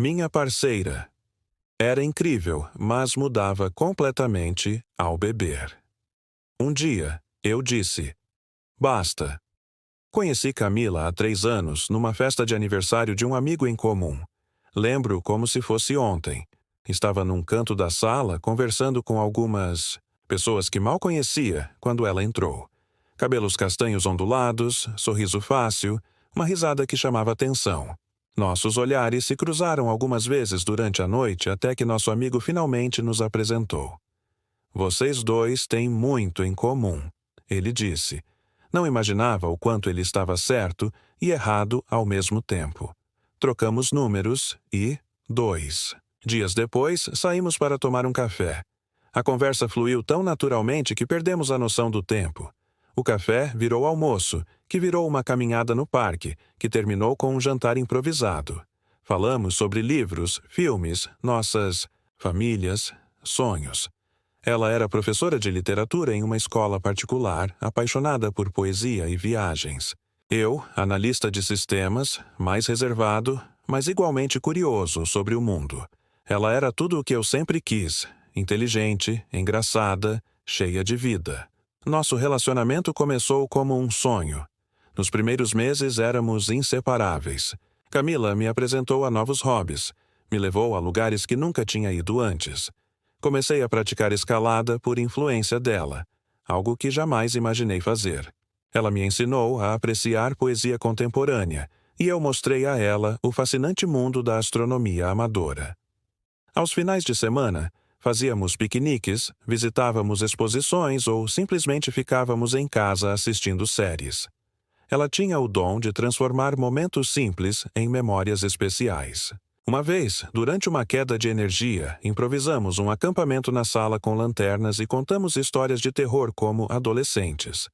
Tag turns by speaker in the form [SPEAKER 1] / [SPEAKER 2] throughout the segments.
[SPEAKER 1] Minha parceira. Era incrível, mas mudava completamente ao beber. Um dia, eu disse: basta. Conheci Camila há 3 anos, numa festa de aniversário de um amigo em comum. Lembro como se fosse ontem. Estava num canto da sala, conversando com algumas pessoas que mal conhecia quando ela entrou. Cabelos castanhos ondulados, sorriso fácil, uma risada que chamava atenção. Nossos olhares se cruzaram algumas vezes durante a noite até que nosso amigo finalmente nos apresentou. Vocês dois têm muito em comum, ele disse. Não imaginava o quanto ele estava certo e errado ao mesmo tempo. Trocamos números e 2. Dias depois, saímos para tomar um café. A conversa fluiu tão naturalmente que perdemos a noção do tempo. O café virou almoço, que virou uma caminhada no parque, que terminou com um jantar improvisado. Falamos sobre livros, filmes, nossas famílias, sonhos. Ela era professora de literatura em uma escola particular, apaixonada por poesia e viagens. Eu, analista de sistemas, mais reservado, mas igualmente curioso sobre o mundo. Ela era tudo o que eu sempre quis: inteligente, engraçada, cheia de vida. Nosso relacionamento começou como um sonho. Nos primeiros meses éramos inseparáveis. Camila me apresentou a novos hobbies, me levou a lugares que nunca tinha ido antes. Comecei a praticar escalada por influência dela, algo que jamais imaginei fazer. Ela me ensinou a apreciar poesia contemporânea, e eu mostrei a ela o fascinante mundo da astronomia amadora. Aos finais de semana, fazíamos piqueniques, visitávamos exposições ou simplesmente ficávamos em casa assistindo séries. Ela tinha o dom de transformar momentos simples em memórias especiais. Uma vez, durante uma queda de energia, improvisamos um acampamento na sala com lanternas e contamos histórias de terror como adolescentes.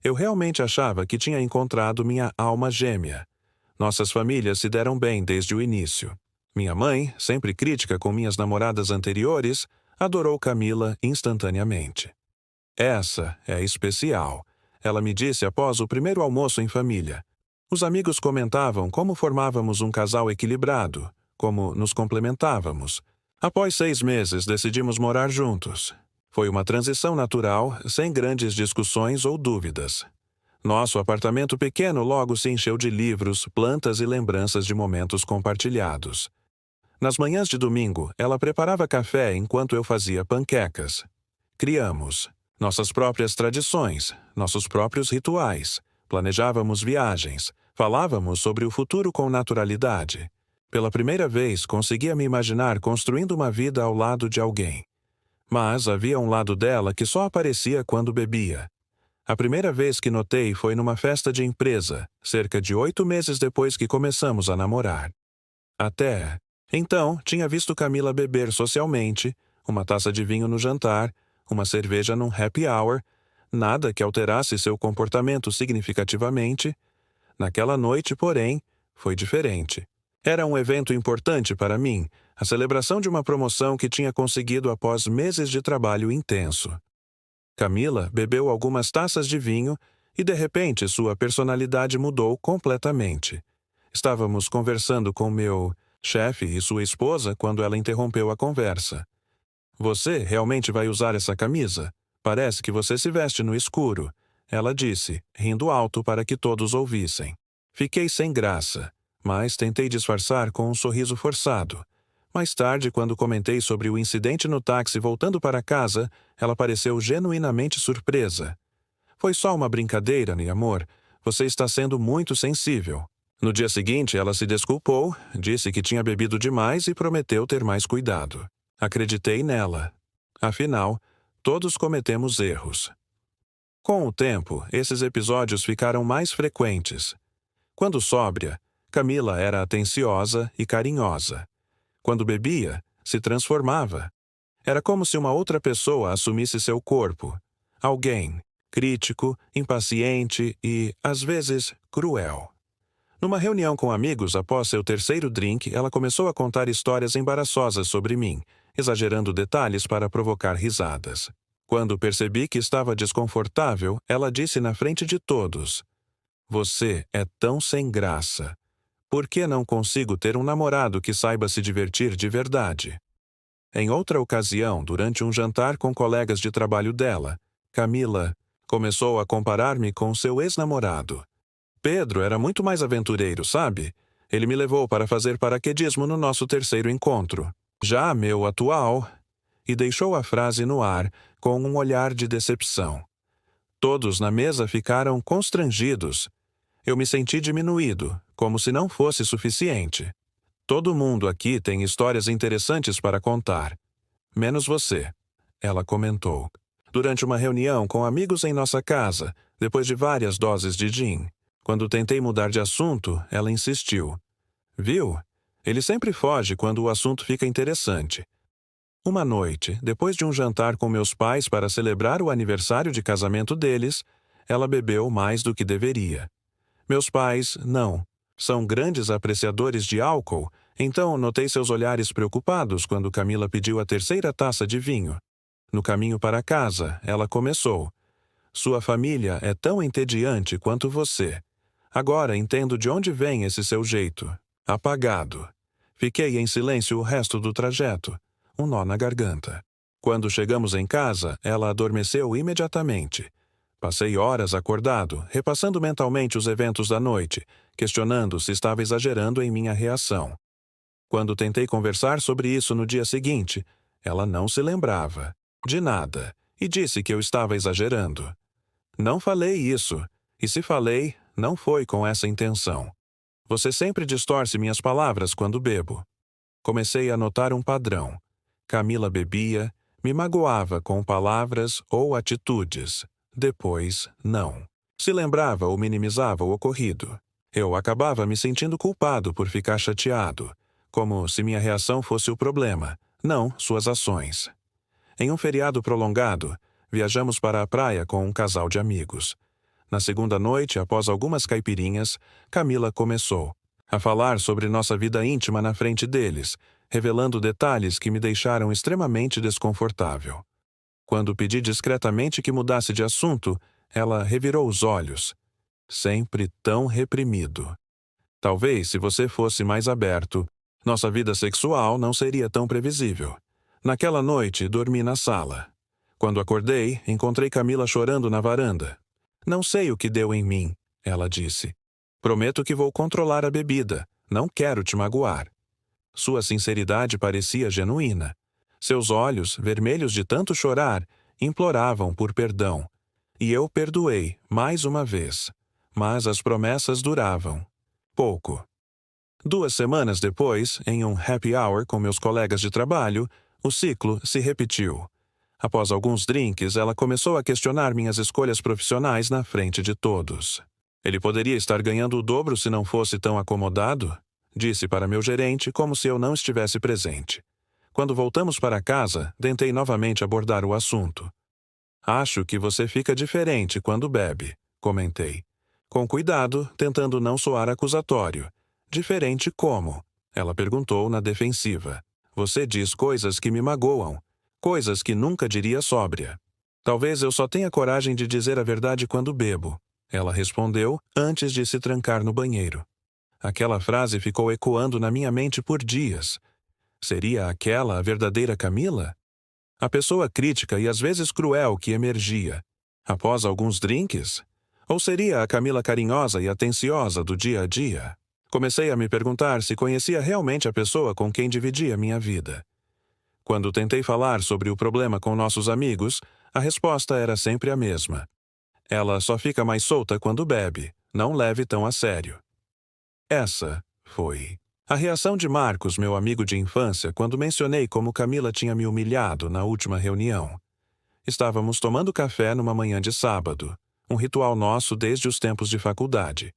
[SPEAKER 1] Eu realmente achava que tinha encontrado minha alma gêmea. Nossas famílias se deram bem desde o início. Minha mãe, sempre crítica com minhas namoradas anteriores, adorou Camila instantaneamente. Essa é especial, ela me disse após o primeiro almoço em família. Os amigos comentavam como formávamos um casal equilibrado, como nos complementávamos. Após 6 meses, decidimos morar juntos. Foi uma transição natural, sem grandes discussões ou dúvidas. Nosso apartamento pequeno logo se encheu de livros, plantas e lembranças de momentos compartilhados. Nas manhãs de domingo, ela preparava café enquanto eu fazia panquecas. Criamos nossas próprias tradições, nossos próprios rituais. Planejávamos viagens, falávamos sobre o futuro com naturalidade. Pela primeira vez, conseguia me imaginar construindo uma vida ao lado de alguém. Mas havia um lado dela que só aparecia quando bebia. A primeira vez que notei foi numa festa de empresa, cerca de 8 meses depois que começamos a namorar. Até então, tinha visto Camila beber socialmente, uma taça de vinho no jantar, uma cerveja num happy hour, nada que alterasse seu comportamento significativamente. Naquela noite, porém, foi diferente. Era um evento importante para mim, a celebração de uma promoção que tinha conseguido após meses de trabalho intenso. Camila bebeu algumas taças de vinho e, de repente, sua personalidade mudou completamente. Estávamos conversando com meu chefe e sua esposa quando ela interrompeu a conversa. Você realmente vai usar essa camisa? Parece que você se veste no escuro, ela disse, rindo alto para que todos ouvissem. Fiquei sem graça, mas tentei disfarçar com um sorriso forçado. Mais tarde, quando comentei sobre o incidente no táxi voltando para casa, ela pareceu genuinamente surpresa. Foi só uma brincadeira, meu amor. Você está sendo muito sensível. No dia seguinte, ela se desculpou, disse que tinha bebido demais e prometeu ter mais cuidado. Acreditei nela. Afinal, todos cometemos erros. Com o tempo, esses episódios ficaram mais frequentes. Quando sóbria, Camila era atenciosa e carinhosa. Quando bebia, se transformava. Era como se uma outra pessoa assumisse seu corpo. Alguém, crítico, impaciente e, às vezes, cruel. Numa reunião com amigos após seu terceiro drink, ela começou a contar histórias embaraçosas sobre mim, exagerando detalhes para provocar risadas. Quando percebi que estava desconfortável, ela disse na frente de todos: "Você é tão sem graça. Por que não consigo ter um namorado que saiba se divertir de verdade? Em outra ocasião, durante um jantar com colegas de trabalho dela, Camila começou a comparar-me com seu ex-namorado. Pedro era muito mais aventureiro, sabe? Ele me levou para fazer paraquedismo no nosso terceiro encontro. Já meu atual... E deixou a frase no ar com um olhar de decepção. Todos na mesa ficaram constrangidos. Eu me senti diminuído, como se não fosse suficiente. Todo mundo aqui tem histórias interessantes para contar. Menos você, ela comentou. Durante uma reunião com amigos em nossa casa, depois de várias doses de gin. Quando tentei mudar de assunto, ela insistiu. Viu? Ele sempre foge quando o assunto fica interessante. Uma noite, depois de um jantar com meus pais para celebrar o aniversário de casamento deles, ela bebeu mais do que deveria. Meus pais, não. São grandes apreciadores de álcool, então notei seus olhares preocupados quando Camila pediu a terceira taça de vinho. No caminho para casa, ela começou. Sua família é tão entediante quanto você. Agora entendo de onde vem esse seu jeito. Apagado. Fiquei em silêncio o resto do trajeto. Um nó na garganta. Quando chegamos em casa, ela adormeceu imediatamente. Passei horas acordado, repassando mentalmente os eventos da noite, questionando se estava exagerando em minha reação. Quando tentei conversar sobre isso no dia seguinte, ela não se lembrava de nada e disse que eu estava exagerando. Não falei isso, e se falei, não foi com essa intenção. Você sempre distorce minhas palavras quando bebo. Comecei a notar um padrão. Camila bebia, me magoava com palavras ou atitudes. Depois, não. Se lembrava ou minimizava o ocorrido. Eu acabava me sentindo culpado por ficar chateado, como se minha reação fosse o problema, não suas ações. Em um feriado prolongado, viajamos para a praia com um casal de amigos. Na segunda noite, após algumas caipirinhas, Camila começou a falar sobre nossa vida íntima na frente deles, revelando detalhes que me deixaram extremamente desconfortável. Quando pedi discretamente que mudasse de assunto, ela revirou os olhos. Sempre tão reprimido. Talvez, se você fosse mais aberto, nossa vida sexual não seria tão previsível. Naquela noite, dormi na sala. Quando acordei, encontrei Camila chorando na varanda. Não sei o que deu em mim, ela disse. Prometo que vou controlar a bebida. Não quero te magoar. Sua sinceridade parecia genuína. Seus olhos, vermelhos de tanto chorar, imploravam por perdão. E eu perdoei, mais uma vez. Mas as promessas duravam. Pouco. 2 semanas depois, em um happy hour com meus colegas de trabalho, o ciclo se repetiu. Após alguns drinks, ela começou a questionar minhas escolhas profissionais na frente de todos. Ele poderia estar ganhando o dobro se não fosse tão acomodado? Disse para meu gerente como se eu não estivesse presente. Quando voltamos para casa, tentei novamente abordar o assunto. Acho que você fica diferente quando bebe, comentei. Com cuidado, tentando não soar acusatório. Diferente como? Ela perguntou na defensiva. Você diz coisas que me magoam. Coisas que nunca diria sóbria. Talvez eu só tenha coragem de dizer a verdade quando bebo. Ela respondeu antes de se trancar no banheiro. Aquela frase ficou ecoando na minha mente por dias. Seria aquela a verdadeira Camila? A pessoa crítica e às vezes cruel que emergia. Após alguns drinks? Ou seria a Camila carinhosa e atenciosa do dia a dia? Comecei a me perguntar se conhecia realmente a pessoa com quem dividia minha vida. Quando tentei falar sobre o problema com nossos amigos, a resposta era sempre a mesma. Ela só fica mais solta quando bebe, não leve tão a sério. Essa foi a reação de Marcos, meu amigo de infância, quando mencionei como Camila tinha me humilhado na última reunião. Estávamos tomando café numa manhã de sábado, um ritual nosso desde os tempos de faculdade.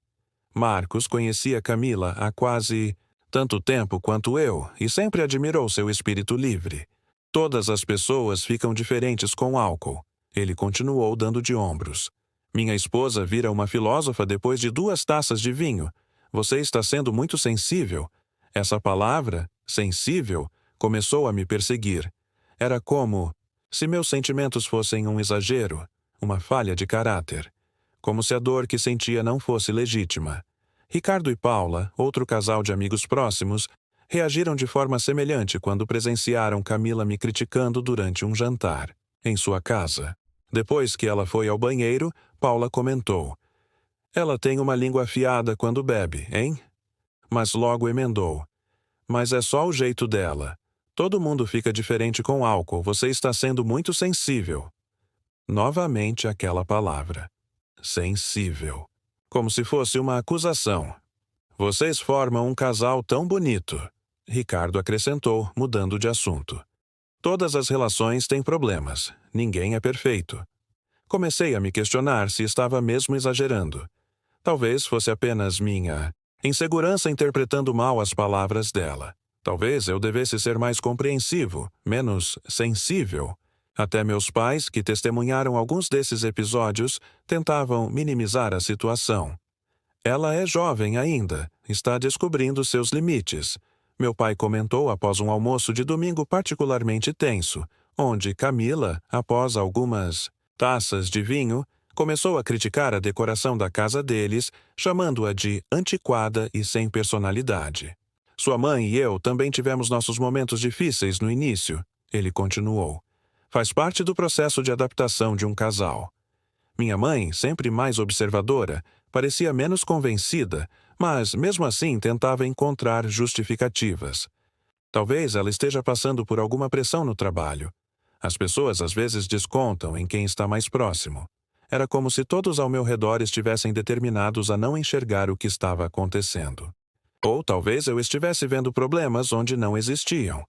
[SPEAKER 1] Marcos conhecia Camila há quase tanto tempo quanto eu e sempre admirou seu espírito livre. Todas as pessoas ficam diferentes com álcool. Ele continuou dando de ombros. Minha esposa vira uma filósofa depois de 2 taças de vinho. Você está sendo muito sensível. Essa palavra, sensível, começou a me perseguir. Era como se meus sentimentos fossem um exagero, uma falha de caráter. Como se a dor que sentia não fosse legítima. Ricardo e Paula, outro casal de amigos próximos, reagiram de forma semelhante quando presenciaram Camila me criticando durante um jantar, em sua casa. Depois que ela foi ao banheiro, Paula comentou: "Ela tem uma língua afiada quando bebe, hein?" Mas logo emendou: "Mas é só o jeito dela. Todo mundo fica diferente com álcool, você está sendo muito sensível." Novamente aquela palavra. Sensível. Como se fosse uma acusação. "Vocês formam um casal tão bonito", Ricardo acrescentou, mudando de assunto. "Todas as relações têm problemas. Ninguém é perfeito." Comecei a me questionar se estava mesmo exagerando. Talvez fosse apenas minha insegurança interpretando mal as palavras dela. Talvez eu devesse ser mais compreensivo, menos sensível. Até meus pais, que testemunharam alguns desses episódios, tentavam minimizar a situação. "Ela é jovem ainda, está descobrindo seus limites", meu pai comentou após um almoço de domingo particularmente tenso, onde Camila, após algumas taças de vinho, começou a criticar a decoração da casa deles, chamando-a de antiquada e sem personalidade. "Sua mãe e eu também tivemos nossos momentos difíceis no início", ele continuou. "Faz parte do processo de adaptação de um casal." Minha mãe, sempre mais observadora, parecia menos convencida, mas mesmo assim tentava encontrar justificativas. Talvez ela esteja passando por alguma pressão no trabalho. As pessoas às vezes descontam em quem está mais próximo. Era como se todos ao meu redor estivessem determinados a não enxergar o que estava acontecendo. Ou talvez eu estivesse vendo problemas onde não existiam.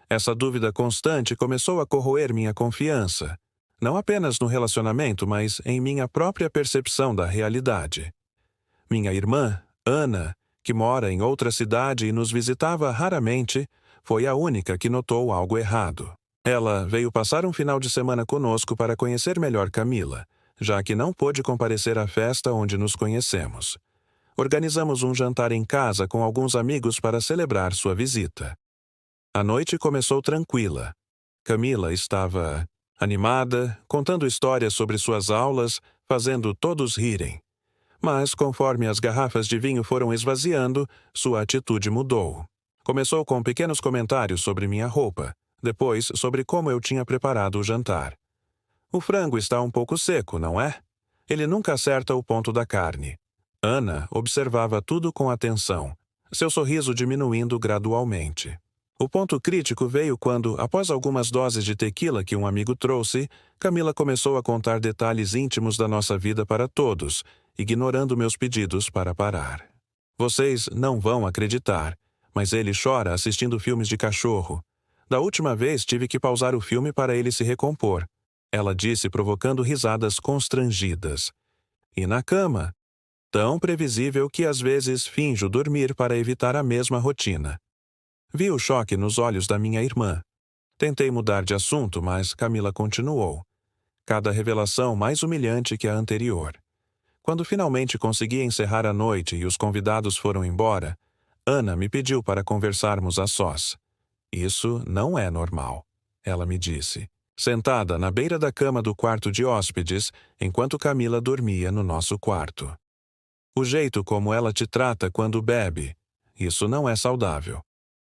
[SPEAKER 1] Essa dúvida constante começou a corroer minha confiança, não apenas no relacionamento, mas em minha própria percepção da realidade. Minha irmã, Ana, que mora em outra cidade e nos visitava raramente, foi a única que notou algo errado. Ela veio passar um final de semana conosco para conhecer melhor Camila, já que não pôde comparecer à festa onde nos conhecemos. Organizamos um jantar em casa com alguns amigos para celebrar sua visita. A noite começou tranquila. Camila estava animada, contando histórias sobre suas aulas, fazendo todos rirem. Mas, conforme as garrafas de vinho foram esvaziando, sua atitude mudou. Começou com pequenos comentários sobre minha roupa, depois sobre como eu tinha preparado o jantar. "O frango está um pouco seco, não é?" Ele nunca acerta o ponto da carne. Ana observava tudo com atenção, seu sorriso diminuindo gradualmente. O ponto crítico veio quando, após algumas doses de tequila que um amigo trouxe, Camila começou a contar detalhes íntimos da nossa vida para todos, ignorando meus pedidos para parar. "Vocês não vão acreditar, mas ele chora assistindo filmes de cachorro. Da última vez tive que pausar o filme para ele se recompor", ela disse, provocando risadas constrangidas. "E na cama? Tão previsível que às vezes finjo dormir para evitar a mesma rotina." Vi o choque nos olhos da minha irmã. Tentei mudar de assunto, mas Camila continuou. Cada revelação mais humilhante que a anterior. Quando finalmente consegui encerrar a noite e os convidados foram embora, Ana me pediu para conversarmos a sós. "Isso não é normal", ela me disse, sentada na beira da cama do quarto de hóspedes, enquanto Camila dormia no nosso quarto. "O jeito como ela te trata quando bebe, isso não é saudável.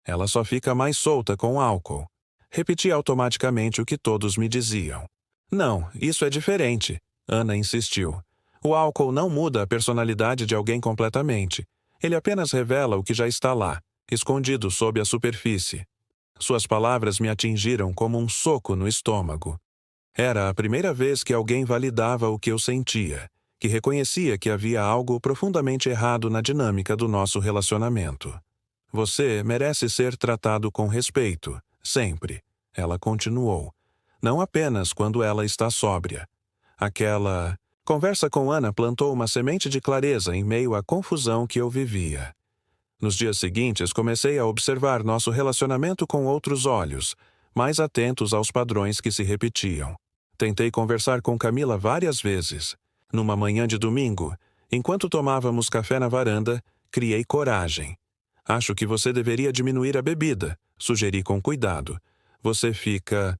[SPEAKER 1] Ela só fica mais solta com álcool." Repeti automaticamente o que todos me diziam. "Não, isso é diferente", Ana insistiu. "O álcool não muda a personalidade de alguém completamente. Ele apenas revela o que já está lá, escondido sob a superfície." Suas palavras me atingiram como um soco no estômago. Era a primeira vez que alguém validava o que eu sentia, que reconhecia que havia algo profundamente errado na dinâmica do nosso relacionamento. "Você merece ser tratado com respeito, sempre", ela continuou. "Não apenas quando ela está sóbria." Aquela conversa com Ana plantou uma semente de clareza em meio à confusão que eu vivia. Nos dias seguintes, comecei a observar nosso relacionamento com outros olhos, mais atentos aos padrões que se repetiam. Tentei conversar com Camila várias vezes. Numa manhã de domingo, enquanto tomávamos café na varanda, criei coragem. "Acho que você deveria diminuir a bebida", sugeri com cuidado. "Você fica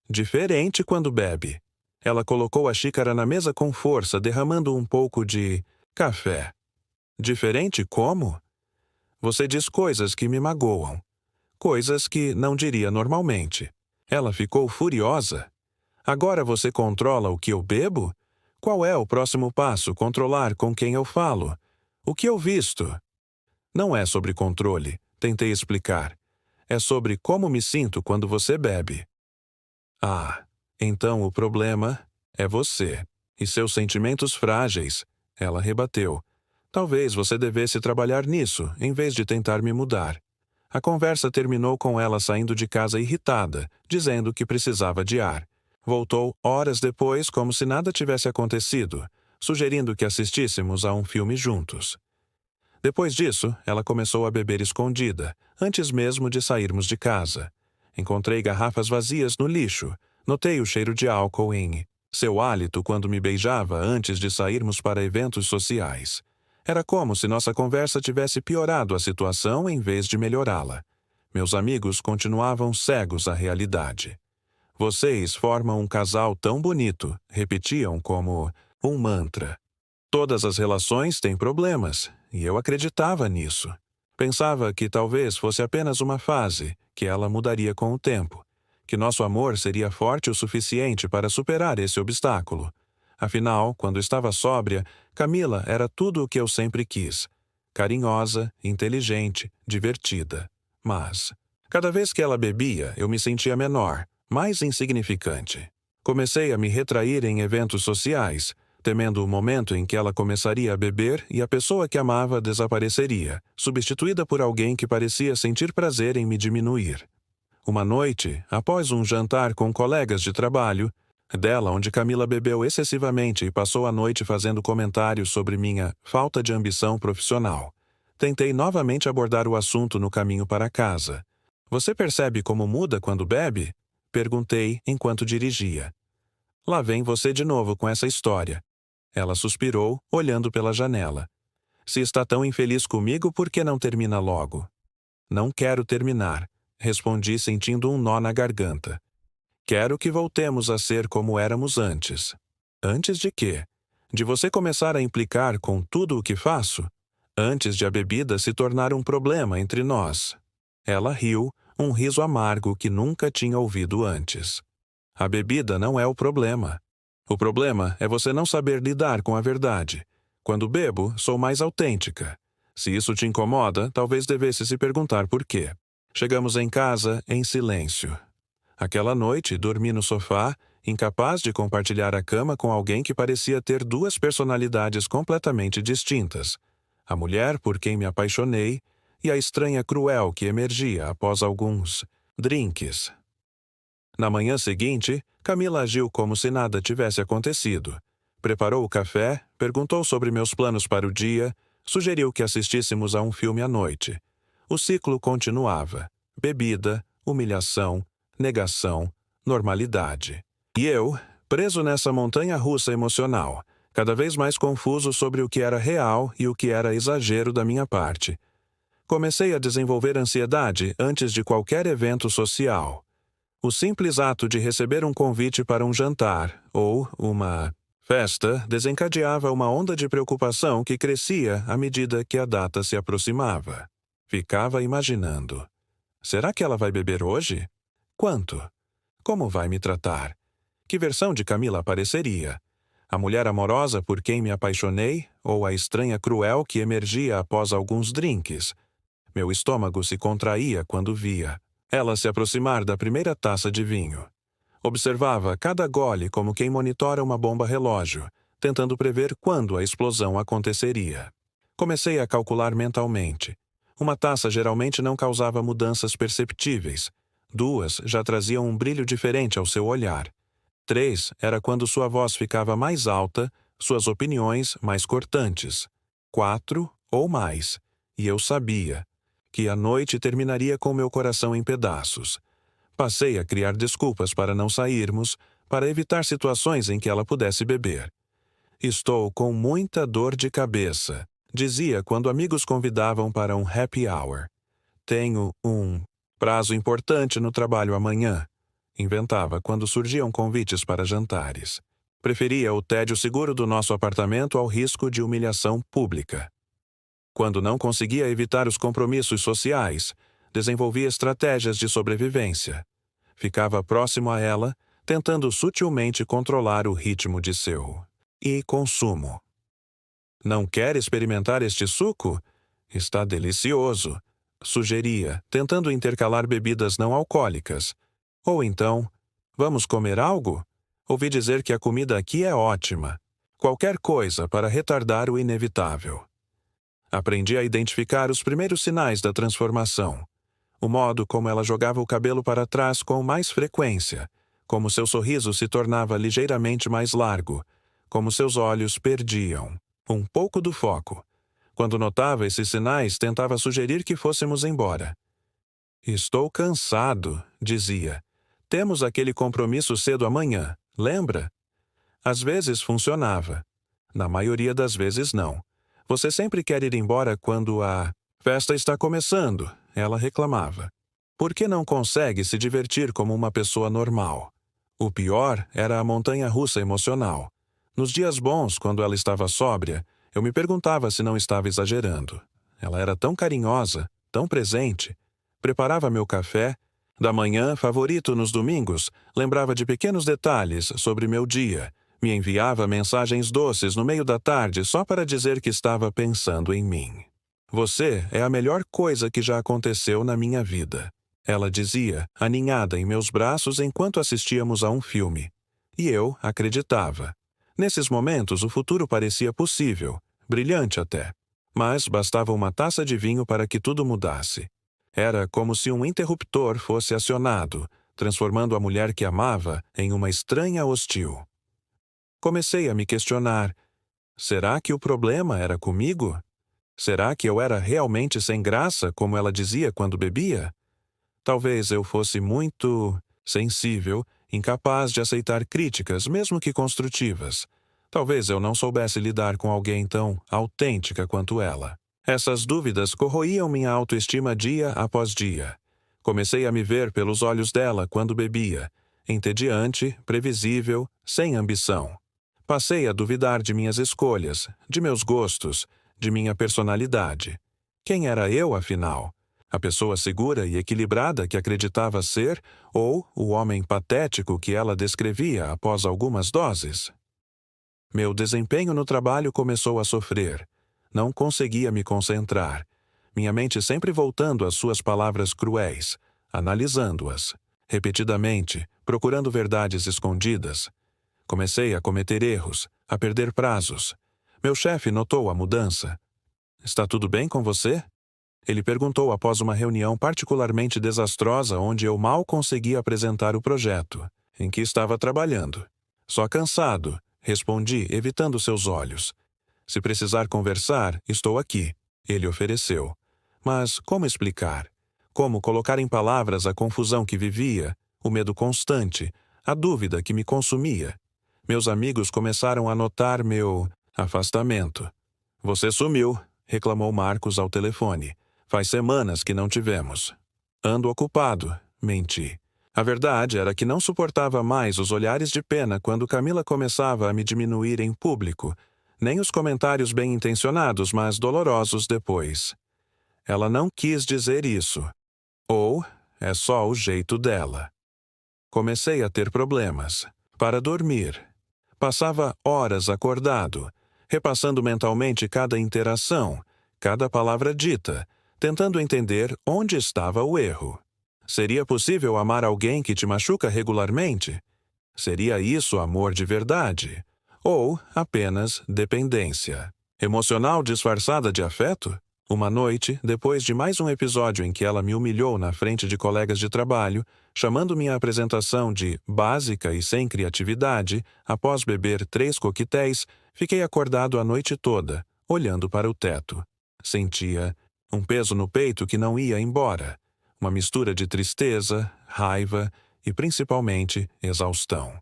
[SPEAKER 1] diferente quando bebe." Ela colocou a xícara na mesa com força, derramando um pouco de café. Diferente como? Você diz coisas que me magoam. Coisas que não diria normalmente. Ela ficou furiosa. Agora você controla o que eu bebo? Qual é o próximo passo? Controlar com quem eu falo? O que eu visto? Não é sobre controle, tentei explicar. É sobre como me sinto quando você bebe. Ah, então o problema é você e seus sentimentos frágeis, ela rebateu. Talvez você devesse trabalhar nisso, em vez de tentar me mudar. A conversa terminou com ela saindo de casa irritada, dizendo que precisava de ar. Voltou horas depois como se nada tivesse acontecido, sugerindo que assistíssemos a um filme juntos. Depois disso, ela começou a beber escondida, antes mesmo de sairmos de casa. Encontrei garrafas vazias no lixo. Notei o cheiro de álcool em seu hálito quando me beijava antes de sairmos para eventos sociais. Era como se nossa conversa tivesse piorado a situação em vez de melhorá-la. Meus amigos continuavam cegos à realidade. Vocês formam um casal tão bonito, repetiam como um mantra. Todas as relações têm problemas, e eu acreditava nisso. Pensava que talvez fosse apenas uma fase, que ela mudaria com o tempo, que nosso amor seria forte o suficiente para superar esse obstáculo. Afinal, quando estava sóbria, Camila era tudo o que eu sempre quis. Carinhosa, inteligente, divertida. Mas, cada vez que ela bebia, eu me sentia menor, mais insignificante. Comecei a me retrair em eventos sociais, temendo o momento em que ela começaria a beber e a pessoa que amava desapareceria, substituída por alguém que parecia sentir prazer em me diminuir. Uma noite, após um jantar com colegas de trabalho, dela onde Camila bebeu excessivamente e passou a noite fazendo comentários sobre minha falta de ambição profissional, tentei novamente abordar o assunto no caminho para casa. Você percebe como muda quando bebe? Perguntei enquanto dirigia. Lá vem você de novo com essa história. Ela suspirou, olhando pela janela. Se está tão infeliz comigo, por que não termina logo? Não quero terminar, respondi sentindo um nó na garganta. Quero que voltemos a ser como éramos antes. Antes de quê? De você começar a implicar com tudo o que faço? Antes de a bebida se tornar um problema entre nós. Ela riu, um riso amargo que nunca tinha ouvido antes. A bebida não é o problema. O problema é você não saber lidar com a verdade. Quando bebo, sou mais autêntica. Se isso te incomoda, talvez devesse se perguntar por quê. Chegamos em casa em silêncio. Aquela noite, dormi no sofá, incapaz de compartilhar a cama com alguém que parecia ter duas personalidades completamente distintas. A mulher por quem me apaixonei e a estranha cruel que emergia após alguns drinks. Na manhã seguinte, Camila agiu como se nada tivesse acontecido. Preparou o café, perguntou sobre meus planos para o dia, sugeriu que assistíssemos a um filme à noite. O ciclo continuava. Bebida, humilhação, negação, normalidade. E eu, preso nessa montanha-russa emocional, cada vez mais confuso sobre o que era real e o que era exagero da minha parte. Comecei a desenvolver ansiedade antes de qualquer evento social. O simples ato de receber um convite para um jantar ou uma festa desencadeava uma onda de preocupação que crescia à medida que a data se aproximava. Ficava imaginando. Será que ela vai beber hoje? Quanto? Como vai me tratar? Que versão de Camila apareceria? A mulher amorosa por quem me apaixonei ou a estranha cruel que emergia após alguns drinks? Meu estômago se contraía quando via ela se aproximar da primeira taça de vinho. Observava cada gole como quem monitora uma bomba relógio, tentando prever quando a explosão aconteceria. Comecei a calcular mentalmente. Uma taça geralmente não causava mudanças perceptíveis. 2 já traziam um brilho diferente ao seu olhar. 3 era quando sua voz ficava mais alta, suas opiniões mais cortantes. 4 ou mais. E eu sabia que a noite terminaria com meu coração em pedaços. Passei a criar desculpas para não sairmos, para evitar situações em que ela pudesse beber. Estou com muita dor de cabeça, dizia quando amigos convidavam para um happy hour. Tenho um prazo importante no trabalho amanhã, inventava quando surgiam convites para jantares. Preferia o tédio seguro do nosso apartamento ao risco de humilhação pública. Quando não conseguia evitar os compromissos sociais, desenvolvia estratégias de sobrevivência. Ficava próximo a ela, tentando sutilmente controlar o ritmo de seu consumo. Não quer experimentar este suco? Está delicioso, sugeria, tentando intercalar bebidas não alcoólicas. Ou então, vamos comer algo? Ouvi dizer que a comida aqui é ótima. Qualquer coisa para retardar o inevitável. Aprendi a identificar os primeiros sinais da transformação. O modo como ela jogava o cabelo para trás com mais frequência, como seu sorriso se tornava ligeiramente mais largo, como seus olhos perdiam um pouco do foco. Quando notava esses sinais, tentava sugerir que fôssemos embora. Estou cansado, dizia. Temos aquele compromisso cedo amanhã, lembra? Às vezes funcionava. Na maioria das vezes não. Você sempre quer ir embora quando a festa está começando, ela reclamava. Por que não consegue se divertir como uma pessoa normal? O pior era a montanha-russa emocional. Nos dias bons, quando ela estava sóbria, eu me perguntava se não estava exagerando. Ela era tão carinhosa, tão presente. Preparava meu café. Da manhã, favorito nos domingos, lembrava de pequenos detalhes sobre meu dia. Me enviava mensagens doces no meio da tarde só para dizer que estava pensando em mim. Você é a melhor coisa que já aconteceu na minha vida, ela dizia, aninhada em meus braços enquanto assistíamos a um filme. E eu acreditava. Nesses momentos, o futuro parecia possível, brilhante até. Mas bastava uma taça de vinho para que tudo mudasse. Era como se um interruptor fosse acionado, transformando a mulher que amava em uma estranha hostil. Comecei a me questionar. Será que o problema era comigo? Será que eu era realmente sem graça, como ela dizia quando bebia? Talvez eu fosse muito sensível, incapaz de aceitar críticas, mesmo que construtivas. Talvez eu não soubesse lidar com alguém tão autêntica quanto ela. Essas dúvidas corroíam minha autoestima dia após dia. Comecei a me ver pelos olhos dela quando bebia, entediante, previsível, sem ambição. Passei a duvidar de minhas escolhas, de meus gostos, de minha personalidade. Quem era eu, afinal? A pessoa segura e equilibrada que acreditava ser, ou o homem patético que ela descrevia após algumas doses? Meu desempenho no trabalho começou a sofrer. Não conseguia me concentrar. Minha mente sempre voltando às suas palavras cruéis, analisando-as, repetidamente, procurando verdades escondidas. Comecei a cometer erros, a perder prazos. Meu chefe notou a mudança. Está tudo bem com você? Ele perguntou após uma reunião particularmente desastrosa onde eu mal conseguia apresentar o projeto, em que estava trabalhando. Só cansado, respondi, evitando seus olhos. Se precisar conversar, estou aqui, ele ofereceu. Mas como explicar? Como colocar em palavras a confusão que vivia, o medo constante, a dúvida que me consumia? Meus amigos começaram a notar meu afastamento. Você sumiu, reclamou Marcos ao telefone. Faz semanas que não tivemos. Ando ocupado, menti. A verdade era que não suportava mais os olhares de pena quando Camila começava a me diminuir em público, nem os comentários bem-intencionados, mas dolorosos depois. Ela não quis dizer isso. Ou é só o jeito dela. Comecei a ter problemas. Para dormir. Passava horas acordado, repassando mentalmente cada interação, cada palavra dita, tentando entender onde estava o erro. Seria possível amar alguém que te machuca regularmente? Seria isso amor de verdade? Ou apenas dependência? Emocional disfarçada de afeto? Uma noite, depois de mais um episódio em que ela me humilhou na frente de colegas de trabalho, chamando minha apresentação de básica e sem criatividade, após beber 3 coquetéis, fiquei acordado a noite toda, olhando para o teto. Sentia um peso no peito que não ia embora, uma mistura de tristeza, raiva e, principalmente, exaustão.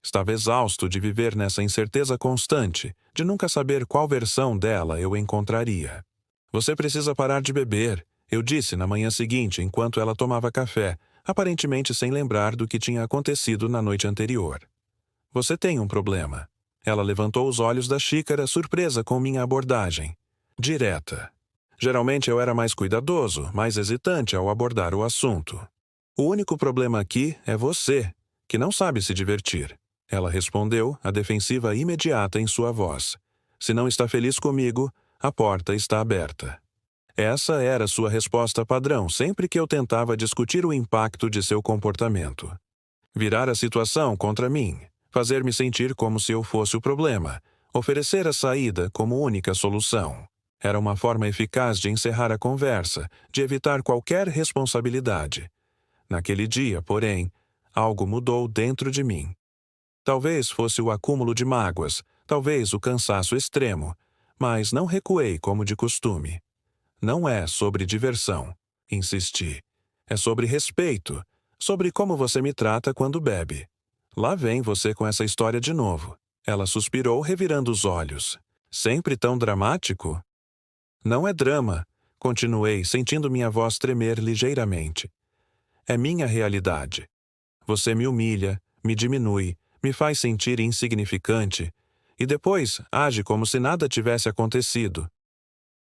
[SPEAKER 1] Estava exausto de viver nessa incerteza constante, de nunca saber qual versão dela eu encontraria. Você precisa parar de beber, eu disse na manhã seguinte enquanto ela tomava café, aparentemente sem lembrar do que tinha acontecido na noite anterior. Você tem um problema. Ela levantou os olhos da xícara, surpresa com minha abordagem. Direta. Geralmente eu era mais cuidadoso, mais hesitante ao abordar o assunto. O único problema aqui é você, que não sabe se divertir. Ela respondeu, a defensiva imediata em sua voz. Se não está feliz comigo, a porta está aberta. Essa era sua resposta padrão sempre que eu tentava discutir o impacto de seu comportamento. Virar a situação contra mim, fazer-me sentir como se eu fosse o problema, oferecer a saída como única solução. Era uma forma eficaz de encerrar a conversa, de evitar qualquer responsabilidade. Naquele dia, porém, algo mudou dentro de mim. Talvez fosse o acúmulo de mágoas, talvez o cansaço extremo, mas não recuei como de costume. Não é sobre diversão, insisti. É sobre respeito, sobre como você me trata quando bebe. Lá vem você com essa história de novo. Ela suspirou, revirando os olhos. Sempre tão dramático? Não é drama, continuei, sentindo minha voz tremer ligeiramente. É minha realidade. Você me humilha, me diminui, me faz sentir insignificante, e depois age como se nada tivesse acontecido.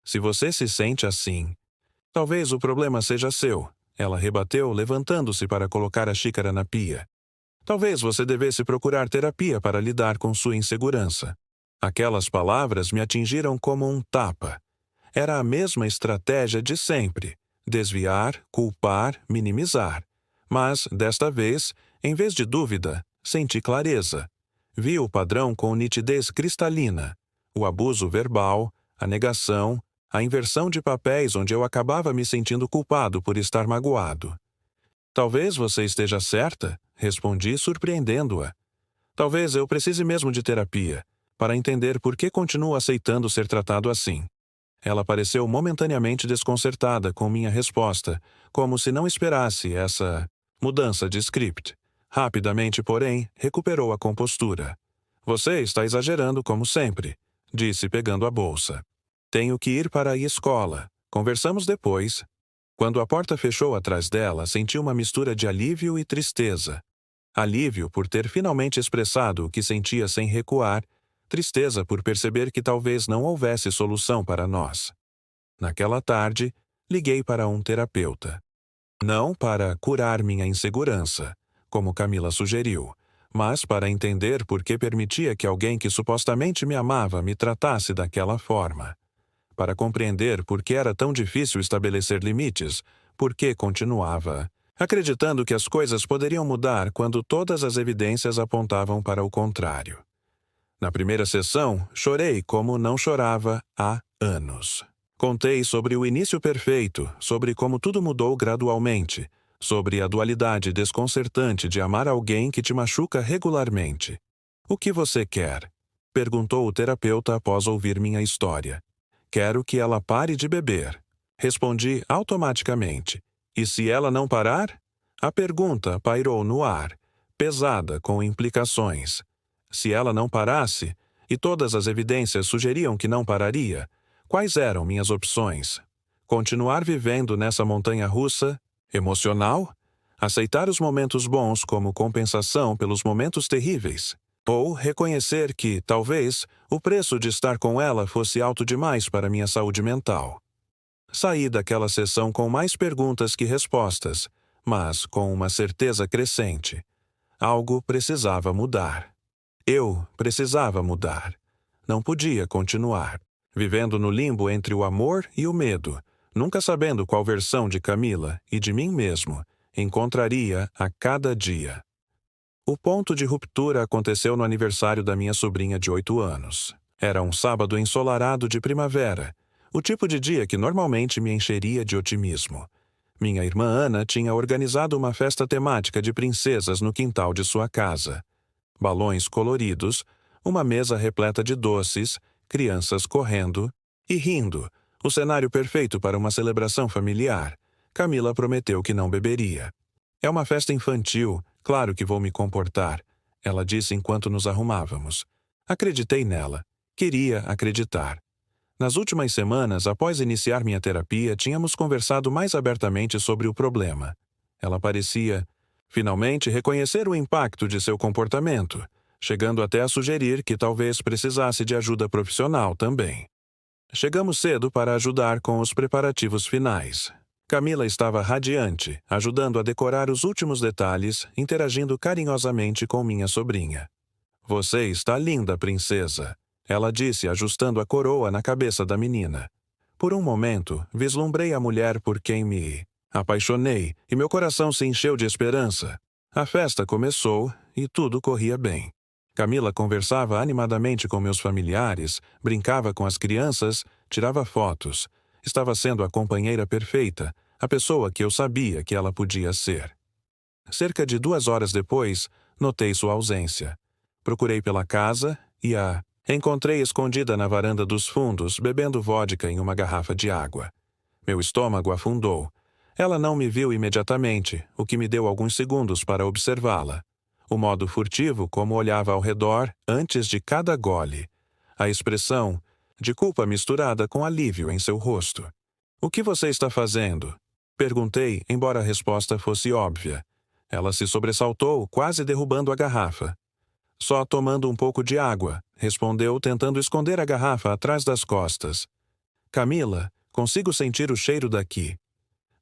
[SPEAKER 1] Se você se sente assim, talvez o problema seja seu, ela rebateu, levantando-se para colocar a xícara na pia. Talvez você devesse procurar terapia para lidar com sua insegurança. Aquelas palavras me atingiram como um tapa. Era a mesma estratégia de sempre: desviar, culpar, minimizar. Mas, desta vez, em vez de dúvida, senti clareza. Vi o padrão com nitidez cristalina: o abuso verbal, a negação, a inversão de papéis onde eu acabava me sentindo culpado por estar magoado. Talvez você esteja certa, respondi, surpreendendo-a. Talvez eu precise mesmo de terapia, para entender por que continuo aceitando ser tratado assim. Ela pareceu momentaneamente desconcertada com minha resposta, como se não esperasse essa mudança de script. Rapidamente, porém, recuperou a compostura. Você está exagerando como sempre, disse pegando a bolsa. Tenho que ir para a escola. Conversamos depois. Quando a porta fechou atrás dela, senti uma mistura de alívio e tristeza. Alívio por ter finalmente expressado o que sentia sem recuar, tristeza por perceber que talvez não houvesse solução para nós. Naquela tarde, liguei para um terapeuta. Não para curar minha insegurança, como Camila sugeriu, mas para entender por que permitia que alguém que supostamente me amava me tratasse daquela forma. Para compreender por que era tão difícil estabelecer limites, por que continuava acreditando que as coisas poderiam mudar quando todas as evidências apontavam para o contrário. Na primeira sessão, chorei como não chorava há anos. Contei sobre o início perfeito, sobre como tudo mudou gradualmente, sobre a dualidade desconcertante de amar alguém que te machuca regularmente. O que você quer? Perguntou o terapeuta após ouvir minha história. Quero que ela pare de beber. Respondi automaticamente. E se ela não parar? A pergunta pairou no ar, pesada com implicações. Se ela não parasse, e todas as evidências sugeriam que não pararia, quais eram minhas opções? Continuar vivendo nessa montanha-russa emocional? Aceitar os momentos bons como compensação pelos momentos terríveis? Ou reconhecer que, talvez, o preço de estar com ela fosse alto demais para minha saúde mental? Saí daquela sessão com mais perguntas que respostas, mas com uma certeza crescente. Algo precisava mudar. Eu precisava mudar. Não podia continuar, vivendo no limbo entre o amor e o medo, nunca sabendo qual versão de Camila e de mim mesmo encontraria a cada dia. O ponto de ruptura aconteceu no aniversário da minha sobrinha de 8 anos. Era um sábado ensolarado de primavera, o tipo de dia que normalmente me encheria de otimismo. Minha irmã Ana tinha organizado uma festa temática de princesas no quintal de sua casa. Balões coloridos, uma mesa repleta de doces, crianças correndo e rindo, o cenário perfeito para uma celebração familiar. Camila prometeu que não beberia. É uma festa infantil, claro que vou me comportar, ela disse enquanto nos arrumávamos. Acreditei nela. Queria acreditar. Nas últimas semanas, após iniciar minha terapia, tínhamos conversado mais abertamente sobre o problema. Ela parecia, finalmente, reconhecer o impacto de seu comportamento, chegando até a sugerir que talvez precisasse de ajuda profissional também. Chegamos cedo para ajudar com os preparativos finais. Camila estava radiante, ajudando a decorar os últimos detalhes, interagindo carinhosamente com minha sobrinha. Você está linda, princesa, ela disse, ajustando a coroa na cabeça da menina. Por um momento, vislumbrei a mulher por quem me apaixonei e meu coração se encheu de esperança. A festa começou e tudo corria bem. Camila conversava animadamente com meus familiares, brincava com as crianças, tirava fotos. Estava sendo a companheira perfeita, a pessoa que eu sabia que ela podia ser. Cerca de 2 horas depois, notei sua ausência. Procurei pela casa e a encontrei escondida na varanda dos fundos, bebendo vodka em uma garrafa de água. Meu estômago afundou. Ela não me viu imediatamente, o que me deu alguns segundos para observá-la. O modo furtivo como olhava ao redor antes de cada gole. A expressão de culpa misturada com alívio em seu rosto. "O que você está fazendo?" Perguntei, embora a resposta fosse óbvia. Ela se sobressaltou, quase derrubando a garrafa. "Só tomando um pouco de água", respondeu, tentando esconder a garrafa atrás das costas. "Camila, consigo sentir o cheiro daqui."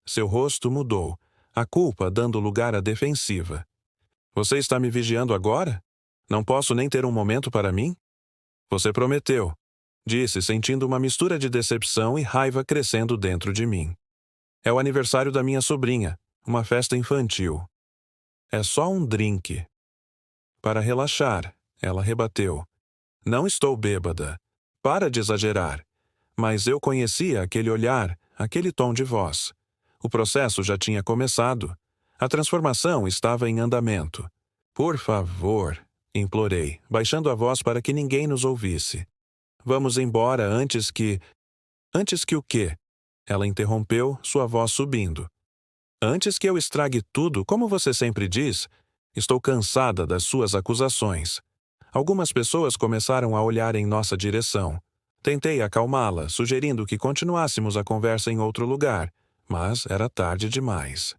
[SPEAKER 1] Seu rosto mudou, a culpa dando lugar à defensiva. "Você está me vigiando agora? Não posso nem ter um momento para mim?" "Você prometeu", disse, sentindo uma mistura de decepção e raiva crescendo dentro de mim. "É o aniversário da minha sobrinha, uma festa infantil." "É só um drink." "Para relaxar", ela rebateu. "Não estou bêbada. Para de exagerar." Mas eu conhecia aquele olhar, aquele tom de voz. O processo já tinha começado. A transformação estava em andamento. "Por favor", implorei, baixando a voz para que ninguém nos ouvisse. "Vamos embora antes que..." "Antes que o quê?" Ela interrompeu, sua voz subindo. "Antes que eu estrague tudo, como você sempre diz, estou cansada das suas acusações." Algumas pessoas começaram a olhar em nossa direção. Tentei acalmá-la, sugerindo que continuássemos a conversa em outro lugar, mas era tarde demais.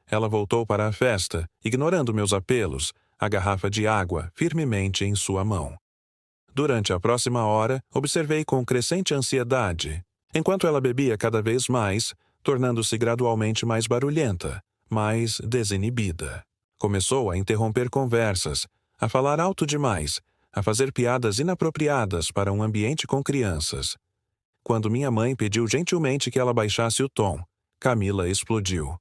[SPEAKER 1] Ela voltou para a festa, ignorando meus apelos, a garrafa de água firmemente em sua mão. Durante a próxima hora, observei com crescente ansiedade, enquanto ela bebia cada vez mais, tornando-se gradualmente mais barulhenta, mais desinibida. Começou a interromper conversas, a falar alto demais, a fazer piadas inapropriadas para um ambiente com crianças. Quando minha mãe pediu gentilmente que ela baixasse o tom, Camila explodiu.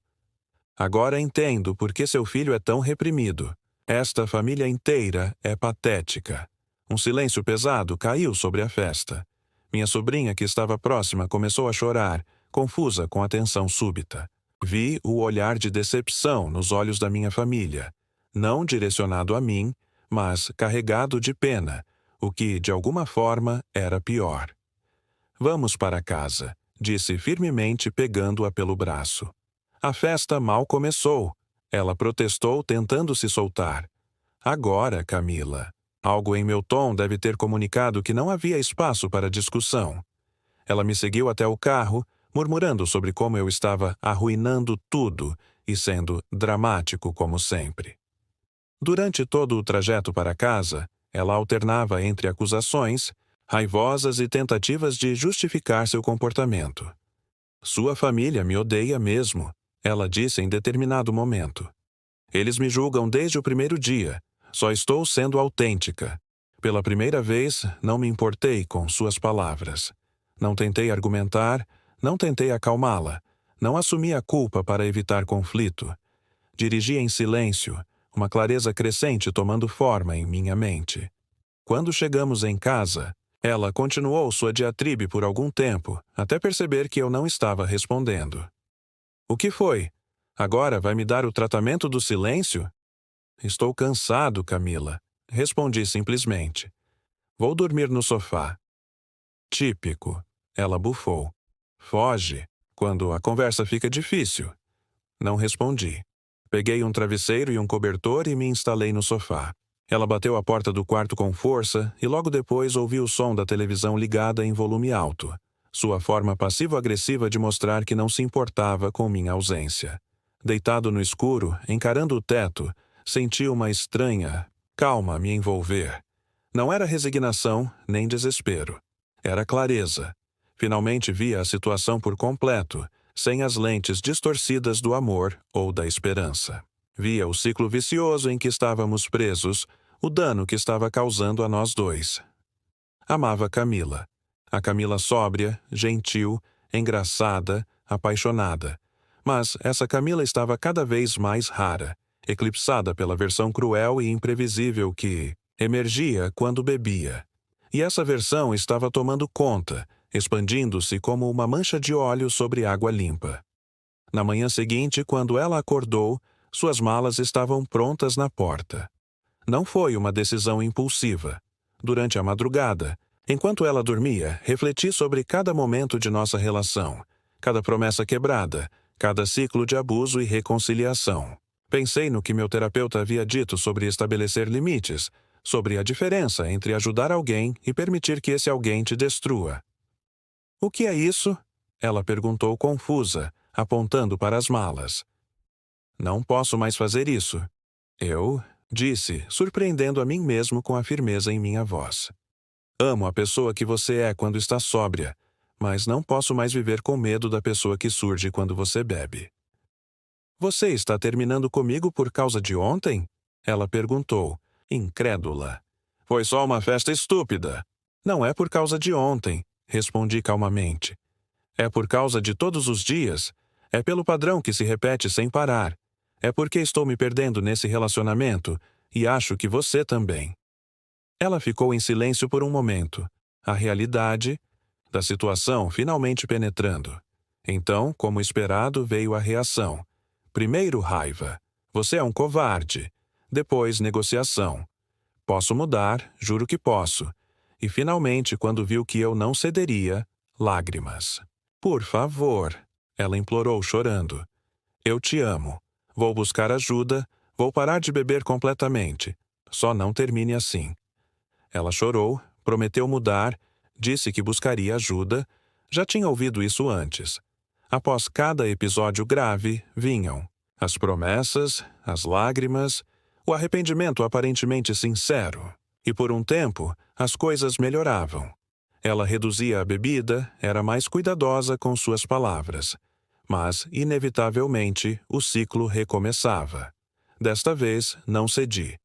[SPEAKER 1] "Agora entendo por que seu filho é tão reprimido. Esta família inteira é patética." Um silêncio pesado caiu sobre a festa. Minha sobrinha, que estava próxima, começou a chorar, confusa com a tensão súbita. Vi o olhar de decepção nos olhos da minha família, não direcionado a mim, mas carregado de pena, o que, de alguma forma, era pior. "Vamos para casa", disse firmemente, pegando-a pelo braço. A festa mal começou. Ela protestou, tentando se soltar. "Agora, Camila." Algo em meu tom deve ter comunicado que não havia espaço para discussão. Ela me seguiu até o carro, murmurando sobre como eu estava arruinando tudo e sendo dramático como sempre. Durante todo o trajeto para casa, ela alternava entre acusações, raivosas e tentativas de justificar seu comportamento. "Sua família me odeia mesmo", ela disse em determinado momento. "Eles me julgam desde o primeiro dia. Só estou sendo autêntica." Pela primeira vez, não me importei com suas palavras. Não tentei argumentar, não tentei acalmá-la, não assumi a culpa para evitar conflito. Dirigi em silêncio, uma clareza crescente tomando forma em minha mente. Quando chegamos em casa, ela continuou sua diatribe por algum tempo, até perceber que eu não estava respondendo. "O que foi? Agora vai me dar o tratamento do silêncio?" "Estou cansado, Camila", respondi simplesmente. "Vou dormir no sofá." "Típico", ela bufou. "Foge, quando a conversa fica difícil." Não respondi. Peguei um travesseiro e um cobertor e me instalei no sofá. Ela bateu a porta do quarto com força e logo depois ouvi o som da televisão ligada em volume alto. Sua forma passivo-agressiva de mostrar que não se importava com minha ausência. Deitado no escuro, encarando o teto, senti uma estranha calma me envolver. Não era resignação nem desespero. Era clareza. Finalmente via a situação por completo, sem as lentes distorcidas do amor ou da esperança. Via o ciclo vicioso em que estávamos presos, o dano que estava causando a nós dois. Amava Camila. A Camila sóbria, gentil, engraçada, apaixonada. Mas essa Camila estava cada vez mais rara, eclipsada pela versão cruel e imprevisível que emergia quando bebia. E essa versão estava tomando conta, expandindo-se como uma mancha de óleo sobre água limpa. Na manhã seguinte, quando ela acordou, suas malas estavam prontas na porta. Não foi uma decisão impulsiva. Durante a madrugada, enquanto ela dormia, refleti sobre cada momento de nossa relação, cada promessa quebrada, cada ciclo de abuso e reconciliação. Pensei no que meu terapeuta havia dito sobre estabelecer limites, sobre a diferença entre ajudar alguém e permitir que esse alguém te destrua. "O que é isso?" ela perguntou confusa, apontando para as malas. "Não posso mais fazer isso." Eu disse, surpreendendo a mim mesmo com a firmeza em minha voz. "Amo a pessoa que você é quando está sóbria, mas não posso mais viver com medo da pessoa que surge quando você bebe." "Você está terminando comigo por causa de ontem?" ela perguntou, incrédula. "Foi só uma festa estúpida." "Não é por causa de ontem," respondi calmamente. "É por causa de todos os dias. É pelo padrão que se repete sem parar. É porque estou me perdendo nesse relacionamento e acho que você também." Ela ficou em silêncio por um momento, a realidade da situação finalmente penetrando. Então, como esperado, veio a reação. Primeiro raiva. "Você é um covarde." Depois negociação. "Posso mudar, juro que posso." E finalmente, quando viu que eu não cederia, lágrimas. "Por favor," ela implorou chorando. "Eu te amo. Vou buscar ajuda, vou parar de beber completamente. Só não termine assim." Ela chorou, prometeu mudar, disse que buscaria ajuda. Já tinha ouvido isso antes. Após cada episódio grave, vinham as promessas, as lágrimas, o arrependimento aparentemente sincero. E por um tempo, as coisas melhoravam. Ela reduzia a bebida, era mais cuidadosa com suas palavras. Mas, inevitavelmente, o ciclo recomeçava. Desta vez, não cedi.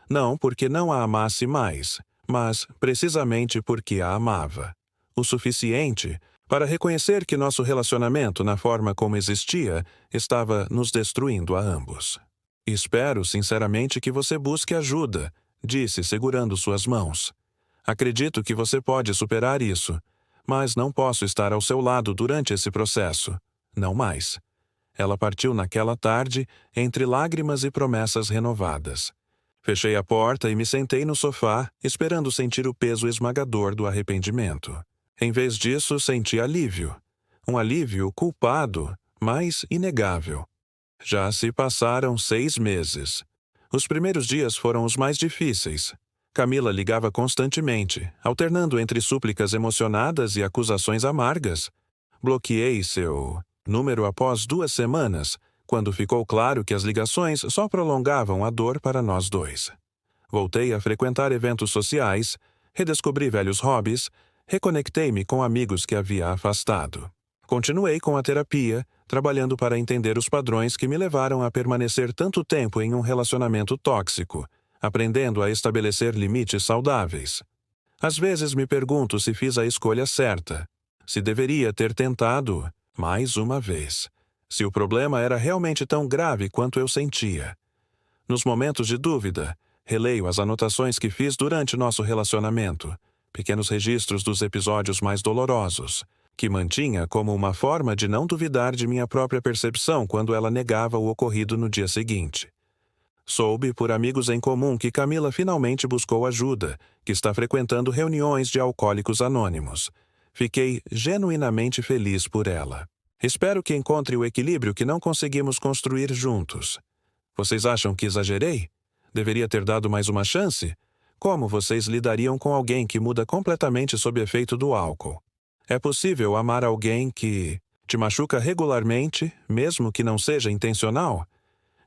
[SPEAKER 1] Não porque não a amasse mais, mas precisamente porque a amava. O suficiente para reconhecer que nosso relacionamento, na forma como existia, estava nos destruindo a ambos. "Espero sinceramente que você busque ajuda," disse, segurando suas mãos. "Acredito que você pode superar isso, mas não posso estar ao seu lado durante esse processo. Não mais." Ela partiu naquela tarde, entre lágrimas e promessas renovadas. Fechei a porta e me sentei no sofá, esperando sentir o peso esmagador do arrependimento. Em vez disso, senti alívio. Um alívio culpado, mas inegável. Já se passaram 6 meses. Os primeiros dias foram os mais difíceis. Camila ligava constantemente, alternando entre súplicas emocionadas e acusações amargas. Bloqueei seu número após 2 semanas, quando ficou claro que as ligações só prolongavam a dor para nós dois. Voltei a frequentar eventos sociais, redescobri velhos hobbies, reconectei-me com amigos que havia afastado. Continuei com a terapia, trabalhando para entender os padrões que me levaram a permanecer tanto tempo em um relacionamento tóxico, aprendendo a estabelecer limites saudáveis. Às vezes me pergunto se fiz a escolha certa, se deveria ter tentado mais uma vez, se o problema era realmente tão grave quanto eu sentia. Nos momentos de dúvida, releio as anotações que fiz durante nosso relacionamento, pequenos registros dos episódios mais dolorosos, que mantinha como uma forma de não duvidar de minha própria percepção quando ela negava o ocorrido no dia seguinte. Soube por amigos em comum que Camila finalmente buscou ajuda, que está frequentando reuniões de alcoólicos anônimos. Fiquei genuinamente feliz por ela. Espero que encontre o equilíbrio que não conseguimos construir juntos. Vocês acham que exagerei? Deveria ter dado mais uma chance? Como vocês lidariam com alguém que muda completamente sob efeito do álcool? É possível amar alguém que te machuca regularmente, mesmo que não seja intencional?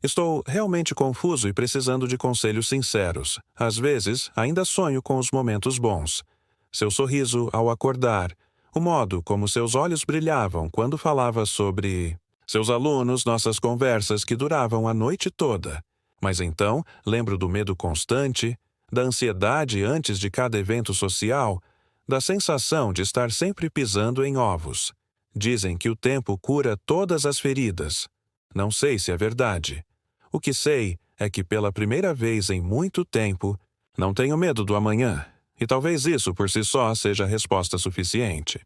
[SPEAKER 1] Estou realmente confuso e precisando de conselhos sinceros. Às vezes, ainda sonho com os momentos bons. Seu sorriso ao acordar, O modo como seus olhos brilhavam quando falava sobre seus alunos, nossas conversas que duravam a noite toda. Mas então lembro do medo constante, da ansiedade antes de cada evento social, da sensação de estar sempre pisando em ovos. Dizem que o tempo cura todas as feridas. Não sei se é verdade. O que sei é que pela primeira vez em muito tempo, não tenho medo do amanhã, e talvez isso por si só seja resposta suficiente.